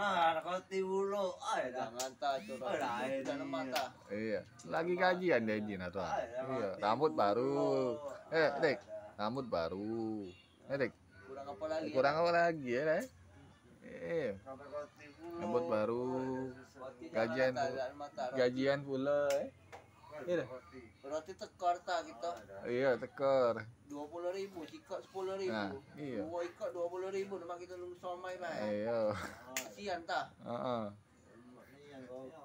Nah, roti bulu. Jangan ta itu roti dalam mata. Iya, lagi gajian Dedi nah tuh. Iya, rambut baru. Dek, rambut baru. Dek, Kurang apa lagi? kurang apa lagi ya, Dek? Iya, Roti bulu. rambut baru. Roti Gajian, dalam mata. gajian pula. Iya, Roti tekor ta kita. iya tekor. 20.000, sikot 10.000. Nah, iya. Dua ikot 20.000 nama kita lu somai lah. Iya, Kasihan ta. heeh.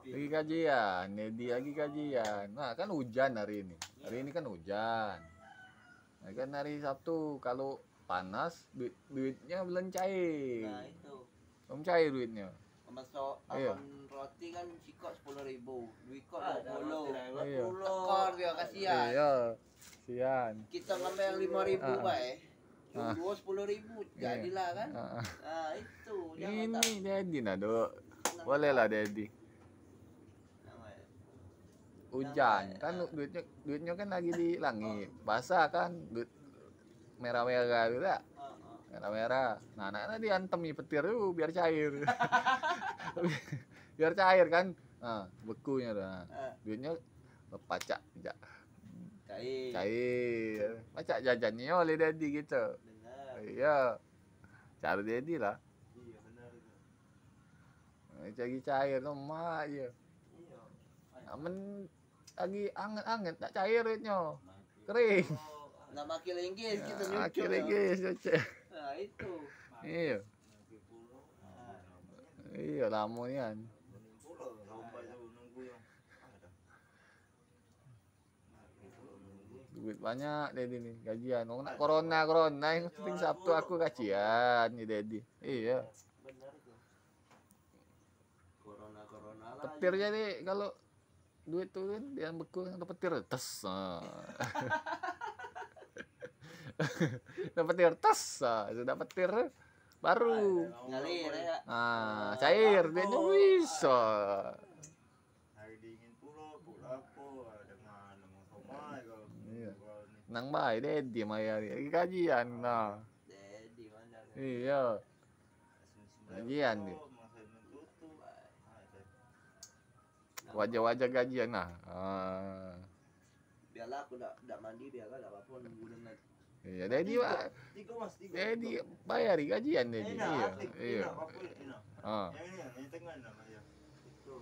Lagi gajian, Dedi lagi gajian. Nah, kan hujan hari ini. Hari ini kan hujan. Nah, kan hari Sabtu kalau panas duitnya belum cair. Nah, itu. Belum cair duitnya. Masuk Iya. akun roti kan sikot 10.000. Dua ikot Ada 20. roti Iya. Tekor dia kasihan. Iya. Sian. Kita ngambil yang 5.000 Ah. baik. Ah. Dua 10.000 jadilah kan. Heeh. Nah, itu. Jangan tak. Ini Dedi nah, Dok. Boleh lah Dedi. Hujan kan duitnya kan lagi di langit. Basah kan duit merah-merah gitu ya. Merah-merah. Nah, anaknya diantemi petir tuh biar cair. Biar cair kan. Nah, bekunya dah. Duitnya pacak jak. Cair. Cair. Pacak jajannya oleh Dedi gitu. Benar. Iya. Cari Dedi lah. Iya, benar itu. Lagi cair tuh mak aja. Iya. Namun lagi anget-anget tak cair duitnya. Kering. Nah, makin linggis kita Nah, nyucuk. akhirnya Ya. guys, cuci. Nah, itu. Iya. Roti bulu. Iya, lamunian. Bulu, lomba itu nunggu yang ada. Duit banyak Dedi nih, gajian. Oh, nak corona yang penting Sabtu aku gajian nih Dedi. Iya. Benar itu. Corona lah. Petir jadi kalau duit tuh kan yang beku ada petir tes. Dapat petir tes, sudah petir baru. Ngalir ya. Nah, cair duitnya bisa. Hari dingin pula aku dengan mau somai kalau. Iya. Nang baik Dedi Maya lagi gajian nah. Dedi mana? Iya. Gajian nih. Wajah-wajah gajian nah. Biarlah aku enggak mandi biarlah enggak apa-apa nunggu dengan. Iya, Dedi Pak. Tiga mas, tiga. Dedi bayar gajian Dedi. Iya. Iya. Ini, Ah. yang tengah namanya. Itu